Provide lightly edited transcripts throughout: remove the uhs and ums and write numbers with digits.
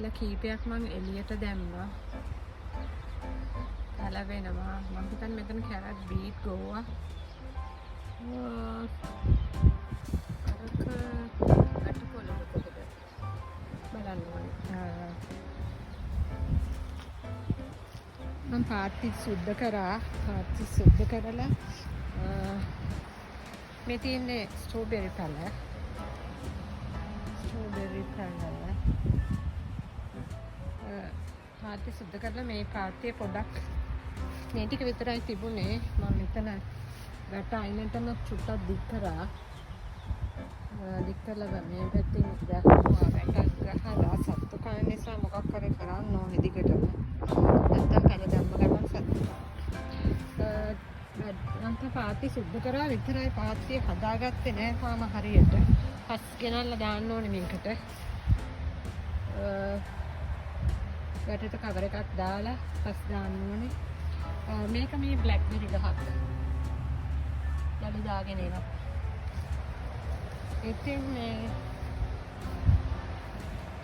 පැල කීපයක් මං එළියට දැම්මා. පැලවෙනවා. මං හිතන්නේ මෙතන කැරට් බීට් ගෝවා. අරක අටකොළද කොහෙද බලන්න ඕනේ. මම පාත්ති සුද්ධ කරා. පාත්ති සුද්ධ කරලා මේ තියෙන්නේ ස්ට්‍රෝබෙරි පැල. පාත්ති සුද්ධ කරලා මේ පාත්තිය පොඩක් මේ ටික විතරයි තිබුණේ. මම මෙතන වැට අයිනටම චුට්ටක් දික් කරා. දික් කරලා මේ පැත්තෙන් දැක්කා වැටක් ගහලා සත්තු කන නිසා මොකක් හරි කරන්න ඕනේ දිගටම. නැත්තම් පැල දැම්ම ගමන් සත්තු. අන්ත පාත්ති සුද්ධ කරා විතරයි. පාත්තිය හදාගත්තේ නෑ තාම හරියට. පස් ගෙනල්ලා දාන්න ඕනේ මේකට. වැටට කවර එකක් දාලා පස් දාන්න ඕනේ. මේක මේ බ්ලැක්බෙරි ගහක්. යලි දාගෙන එනවා. ඉතින් මේ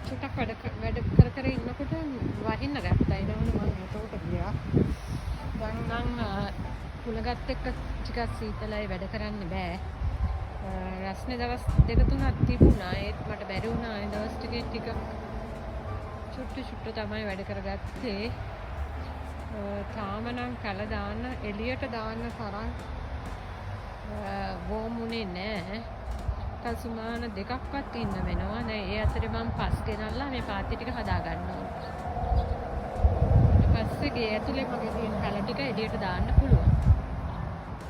චුට්ටක් වැඩ කර ඉන්නකොට වහින්න ගත්තා. ඊළඟට මම ඒකට ගියා. දැන් නම් කුලගත් එක්ක ටිකක් සීතලයි වැඩ කරන්න බෑ. රස්නේ දවස් දෙක තුනක් තිබුණා. ඒත් මට බැරි වුණා. ඒ දවස් ටිකේ ටික චුට්ටු තමයි වැඩ කරගත්තේ. තාම නම් කල දාන්න එළියට දාන්න තරම් වෝමුනේ නෑ. තසුමාන දෙකක්වත් ඉන්න වෙනවා. දැන් ඒ අතරේ මම පස් ගෙනල්ලා මේ පාත්ති ටික හදා ගන්න ඕනේ. ඊට පස්සේ ගේ ඇතුලේ මගේ තියෙන පැල ටික එළියට දාන්න පුළුවන්.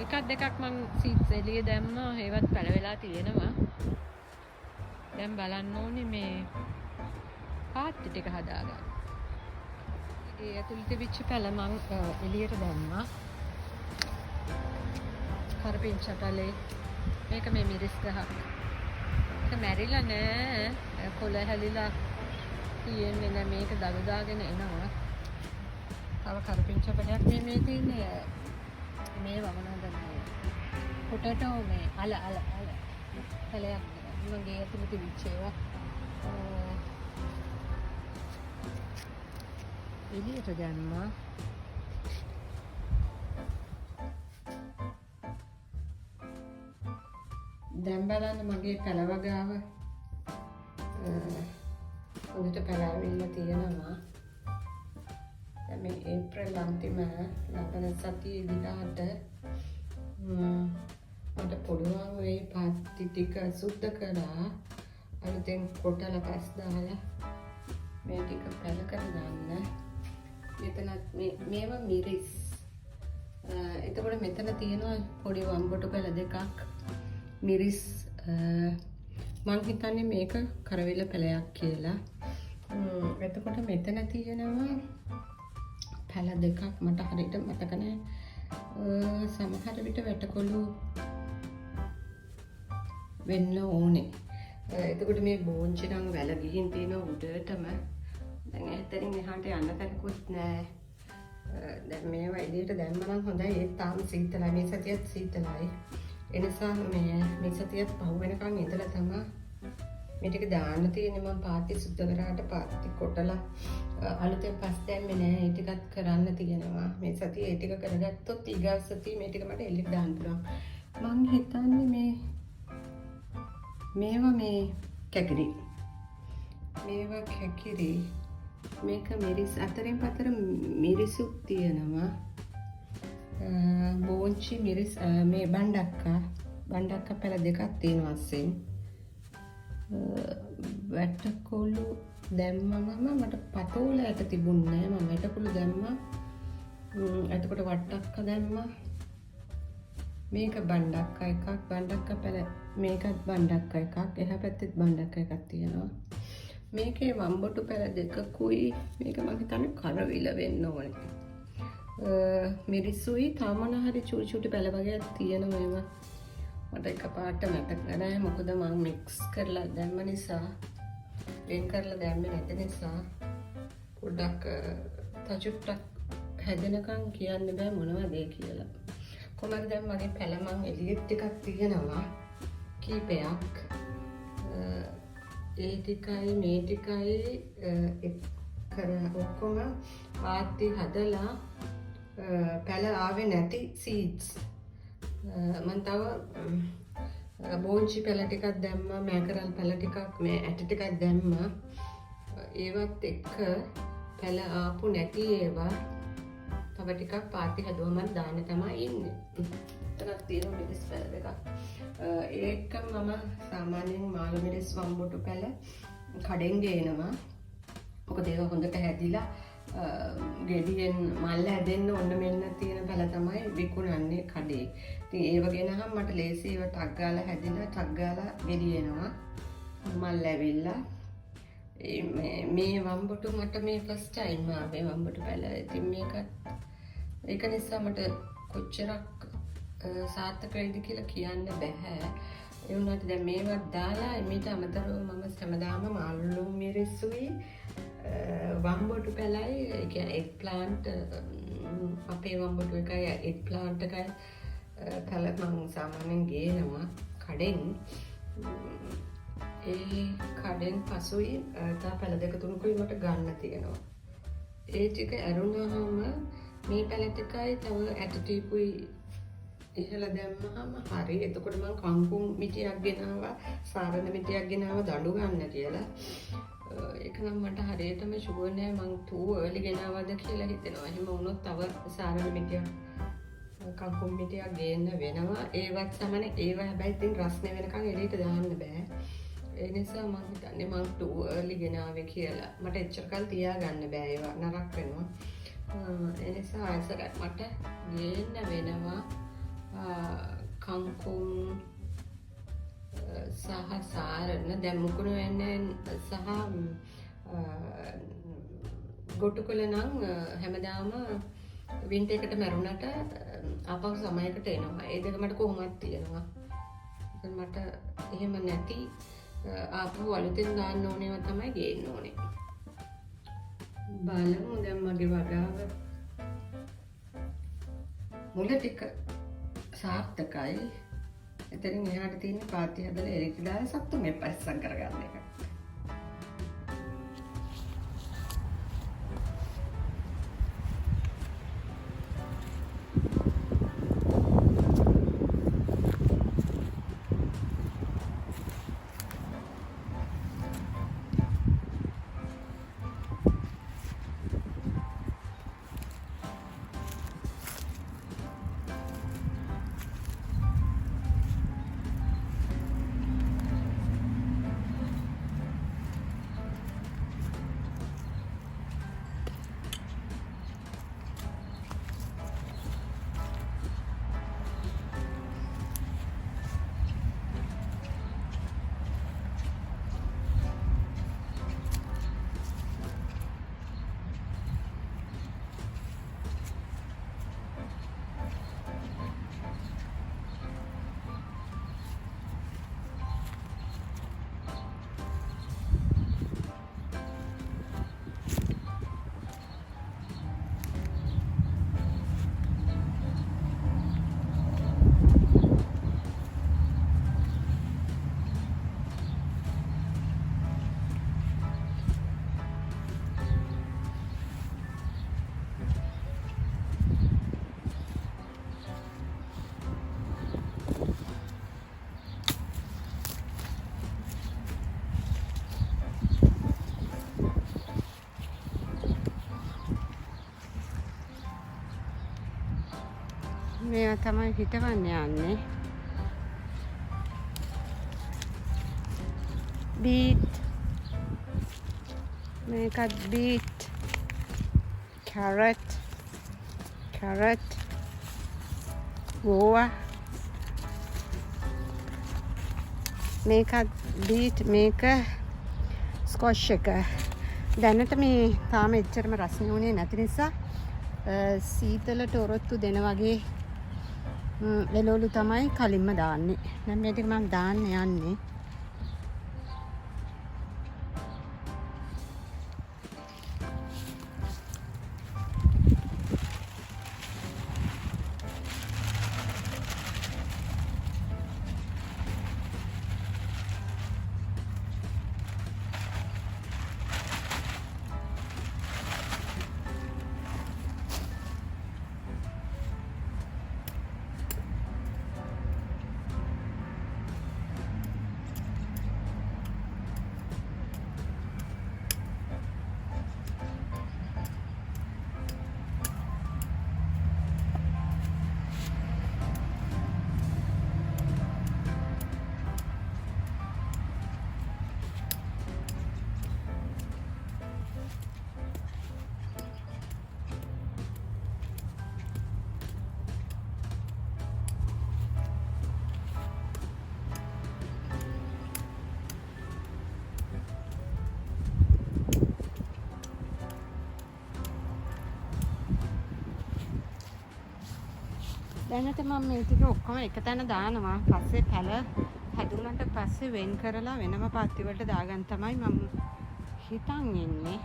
එකක් දෙකක් මං සීට්ස් එළිය දැම්මා. ඒවත් පැල වෙලා තියෙනවා. දැන් බලන්න ඕනේ මේ පාත්ති ටික හදාගන්න. ඒ ඇතුළේ තිබිච්ච පැල මං එළියට දැම්මා. කරපිංචපලේ මේක මේ මිරිස් ගහක්. ඒක මැරිලා නෑ. කොළ හැලිලා තියෙන්නේ නෑ. මේක දළු දාගෙන එනවා. තව කරපිංචපලයක් මේ තියෙන්නේ. මේ වමනද නෑ. පොටේටෝ මේ අල පැලයක් මගේ ඇතුළේ තිබිච්ච ඒවා. එළියට දැම්මා. දැන් බලන්න මගේ පැල වගාව උඩට පැලවිල්ල තියෙනවා. දැන් මේ ඒප්‍රිල් අන්තිම ලබන සතියේ දිනකට මට පුළුවන් වෙයි පාත්ති ටික සුද්ධ කරලා අලුතෙන් කොටලා පස් දාලා මේ ටික පැල කරගන්න. මෙතනත් මේවා මිරිස්. එතකොට මෙතන තියෙනවා පොඩි වම්බොටු පැල දෙකක්. මිරිස් මං හිතන්නේ මේක කරවිල පැලයක් කියලා. එතකොට මෙතන තියෙනවා පැල දෙකක්. මට හරියට මතක නැහැ. සමහර විට වැටකොළු වෙන්න ඕනේ. එතකොට මේ බෝංචි නම් වැල ගිහින් තියෙන උඩටම. දැන් ඇත්තටින් මෙහාට යන්න තැනකුත් නැහැ. දැන් මේවා එළියට දැම්ම නම් හොඳයි. ඒත් තාම සීතලයි. මේ සතියත් සීතලයි. එනිසා මේ සතියත් පහු වෙනකන් ඉඳලා තමයි මේ ටික දාන්න තියෙන්නේ. මම පාත්ති සුද්ධ කරාට පාත්ති කොටලා අලුතෙන් පස් දැම්මේ නෑ. ඒ ටිකත් කරන්න තියෙනවා. මේ සතිය ඒ ටික කරගත්තොත් ඊගා සතිය මේ ටික මට එළියට දාන්න පුළුවන්. මං හිතන්නේ මේවා මේ කැකිරි. මේවා කැකිරි. මේක මිරිස් අතරින් පතර මිරිසුත් තියෙනවා. බෝංචි මිරිස් මේ බණ්ඩක්කා පැල දෙකක් තියෙනවා අස්සෙන්. වැටකොළු දැම්මම මට පතෝලයට තිබුණේ නෑ. මම වැටකොළු දැම්මා. එතකොට වට්ටක්ක දැම්මා. මේක බණ්ඩක්කා එකක්. බණ්ඩක්කා පැල මේකත් බණ්ඩක්කා එකක්. එහා පැත්තෙත් බණ්ඩක්කා එකක් තියෙනවා. මේකේ වම්බොටු පැල දෙකකුයි. මේක මම හිතන්නේ කරවිල වෙන්න ඕනේ. මිරිස්සුයි තව මොන හරි චූටි පැල වගේක් තියෙනවා ඒවා. මට එකපාරට මතක නැහැ. මොකද මම මික්ස් කරලා දැම්ම නිසා, වෙන් කරලා දැම්මේ නැති නිසා පොඩ්ඩක් තචුට්ටක් හැදෙනකන් කියන්න බෑ මොනවද ඒ කියලා. කොහමද දැන් මගේ පැල මං එළියෙත් ටිකක් තියෙනවා කීපයක්. ඒ ටිකයි මේ ටිකයි ඔක්කොම පාත්ති හදලා පැල ආවේ නැති සීඩ්ස් මම තව බෝංචි පැල ටිකක් දැම්මා මෑකරල් පැල ටිකක් මේ ඇට ටිකක් දැම්මා ඒවත් එක්ක පැල ආපු නැති ඒවා තව ටිකක් පාත්ති හදුවම දාන්න තමයි ඉන්නේ. එතනක් තියෙනවා මිරිස් පැල දෙකක්. ඒක මම සාමාන්‍යයෙන් මාළු මිරිස් වම්බොටු පැල කඩෙන් ගේනවා. මොකද ඒක හොඳට හැදිලා ගෙඩියෙන් මල්ල හැදෙන්න ඔන්න මෙන්න තියෙන පැල තමයි විකුණන්නේ කඩේ. ඉතින් ඒව ගෙනහම මට ලේසිව ටක් ගාලා හැදිලා ටක් ගාලා ගෙඩියනවා. මල් ඇවිල්ලා මේ වම්බොටු මට මේ ෆස්ට් ටයිම් ආවේ වම්බොටු පැල. ඉතින් ඒක නිසා මට කොච්චරක් සාර්ථක වෙයිද කියලා කියන්න බෑ. ඒ වුණාට දැන් මේවත් දාලා මේට අමතරව මම හැමදාම මාළු මිරිස්සුයි වම්බොටු පැලයි ඒ කියන්නේ එග් ප්ලාන්ට් අපේ වම්බොටු එකයි එග් ප්ලාන්ට් එකයි පැල මම සාමාන්‍යයෙන් ගේනවා කඩෙන්. ඒ කඩෙන් පසුයි තා පැල දෙක තුනකුයි මට ගන්න තියෙනවා. ඒ ටික ඇරුණාම මේ පැල ටිකයි තව ඇට ටිකුයි ඉහළ දැම්මහම හරි. එතකොට මම කංකුම් මිටියක් ගෙනාවා සාරන මිටියක් ගෙනාවා දඬු ගන්න කියලා. ඒක නම් මට හරියටම ෂුවර් නෑ මං too early ගෙනාවද කියලා හිතෙනවා. එහෙම වුණොත් තව සාරන මිටියක් කංකුම් මිටියක් ගේන්න වෙනවා. ඒවත් සමන ඒවා හැබැයි ඉතින් රස්නේ වෙනකන් එළියට දාන්න බෑ. ඒ නිසා මං හිතන්නේ මං too early ගෙනාවේ කියලා. මට එච්චර කල් තියාගන්න බෑ ඒවා නරක වෙනවා. ඒ නිසා ආයෙසරක් මට ගේන්න වෙනවා. කංකුම් සහ සාරන දැන් මුකුණු වෙන්නේ සහ ගොටුකොළ නම් හැමදාම වින්ටර් එකට මැරුණට ආපහු සමයකට එනවා. ඒ දෙක මට කොහොමද තියෙනවා. මට එහෙම නැති ආපහු අලුතෙන් දාන්න ඕනේව තමයි ගේන්න ඕනේ. බලමු දැන් මගේ වගාව මුල ටික සාර්ථකයි. එතනින් එහාට තියෙන පාත්‍ය හදලා එළියට දාලා සතුටුමේ පරිස්සම් කරගන්න එක. මේවා තමයි හිටවන්න යන්නේ. බීට් මේකත් බීට් කැරට් වෝවා මේකත් බීට් මේක ස්කොෂ් එක. දැනට මේ තාම එච්චරම රසනේ වුණේ නැති නිසා සීතලට ඔරොත්තු දෙන වගේ එළවලු තමයි කලින්ම දාන්නේ. දැන් මේ ටික මම දාන්න යන්නේ. දැනට මම මේ ටික ඔක්කොම එක තැන දානවා. පස්සේ පැල හැදුනට පස්සේ වෙන් කරලා වෙනම පත්ති වලට දාගන්න තමයි මම හිතන් ඉන්නේ.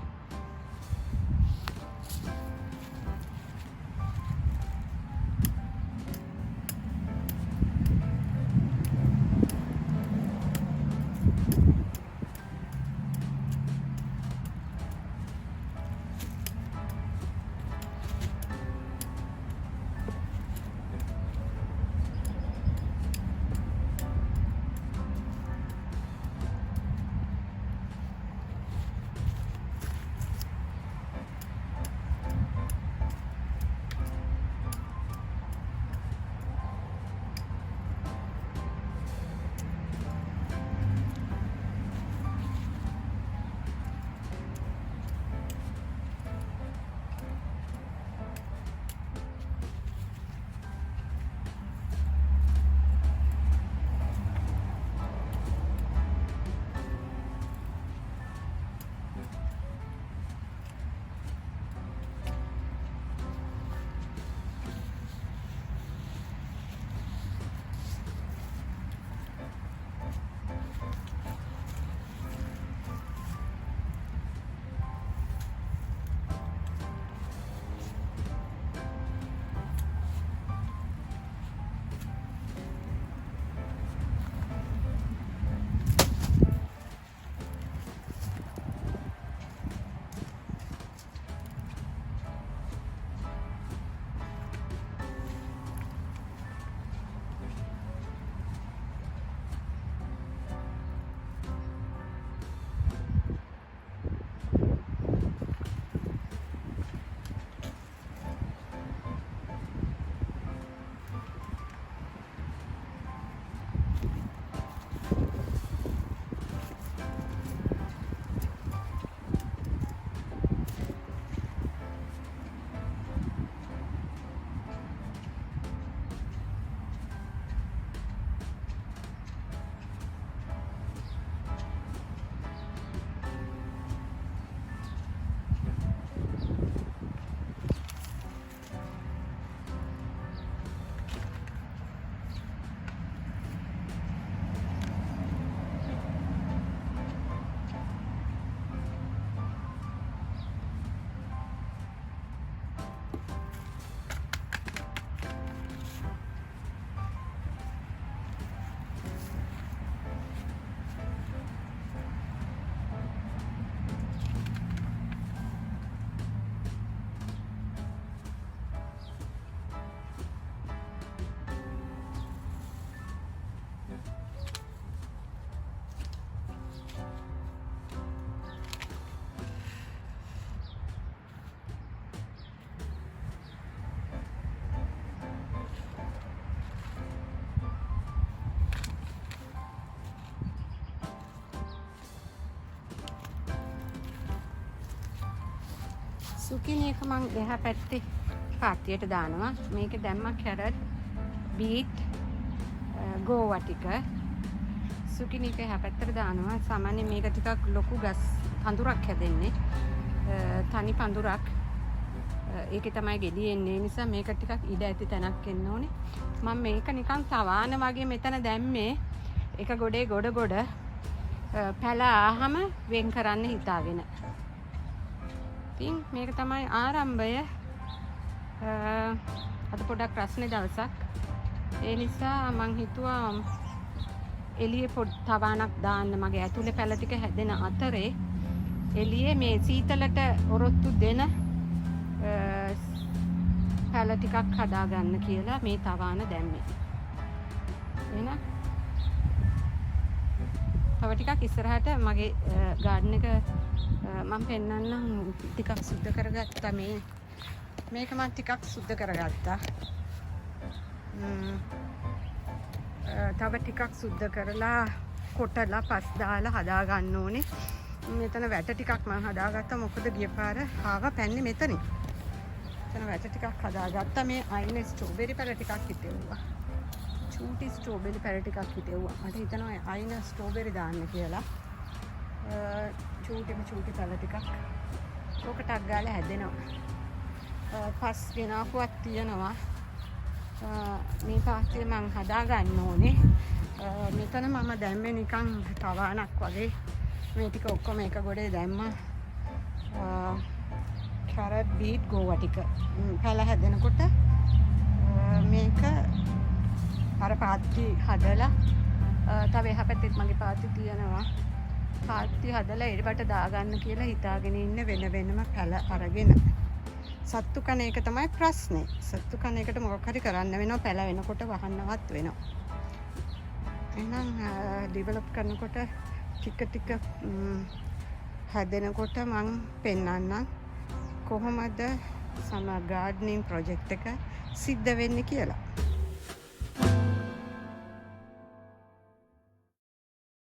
සුකිනි එක මං එහා පැත්තේ පාත්තියට දානවා. මේකේ දැම්මා කැරට්, බීට්, ගෝවා ටික. සුකිනි එක එහා පැත්තට දානවා. සාමාන්‍යයෙන් මේක ටිකක් ලොකු ගස් පඳුරක් හැදෙන්නේ. තනි පඳුරක්. ඒකේ තමයි ගෙඩි එන්නේ. නිසා මේක ටිකක් ඉඩ ඇති තැනක් එන්න ඕනේ. මම මේක නිකන් තවාන වගේ මෙතන දැම්මේ. එක ගොඩේ ගොඩ පැල ආහම වෙන් කරන්න හිතාගෙන. ඉතින් මේක තමයි ආරම්භය. අද පොඩක් රස්නේ දවසක්. ඒ නිසා මං හිතුවා එළියේ තවානක් දාන්න. මගේ ඇතුලේ පැල ටික හැදෙන අතරේ එළියේ මේ සීතලට ඔරොත්තු දෙන පැල ටිකක් හදාගන්න කියලා මේ තවාන දැම්මේ. එහෙනම් තව ටිකක් ඉස්සරහට මගේ ගාඩන් එක මම පෙන්නන්නම්. ටිකක් සුද්ධ කරගත්තා. මේක මම ටිකක් සුද්ධ කරගත්තා. තව ටිකක් සුද්ධ කරලා කොටලා පස් දාලා හදා ගන්න ඕනේ. මෙතන වැට ටිකක් මම හදාගත්තා. මොකද ගිය පාර ආවා පැන්නේ මෙතනින්. එතන වැට ටිකක් හදාගත්තා. මේ අයින ස්ට්‍රෝබෙරි පැල ටිකක් හිටෙව්වා. චූටි ස්ට්‍රෝබෙරි පැල ටිකක් හිටෙව්වා. මට හිතෙනවා අයින ස්ට්‍රෝබෙරි දාන්න කියලා. චූටි පැල ටිකක් ඕකටක් ගාලා හැදෙනවා. පස් ගෙනාපුවක් තියෙනවා. මේ පාත්‍රය මං හදා ගන්න ඕනේ. මෙතන මම දැම්මේ නිකන් තවාණක් වගේ. මේ ටික ඔක්කොම එක ගොඩේ දැම්මා. කැරට් බීට් ගෝවා ටික පැල හැදෙනකොට මේක අර පාත්‍රි හදලා තව එහා පැත්තෙත් මගේ පාත්‍රි තියෙනවා. පාත්‍රි හදලා ඒකට දාගන්න කියලා හිතාගෙන ඉන්න වෙන වෙනම පැල අරගෙන. සත්තු කන එක තමයි ප්‍රශ්නේ. සත්තු කන එකට මොකක් හරි කරන්න වෙනවා. පැල වෙනකොට වහන්නවත් වෙනවා. එහෙනම් ඩෙවලොප් කරනකොට ටික ටික හැදෙනකොට මං පෙන්නන්නම් කොහොමද සම ගාඩ්නින් ප්‍රොජෙක්ට් එක සිද්ධ වෙන්නේ කියලා.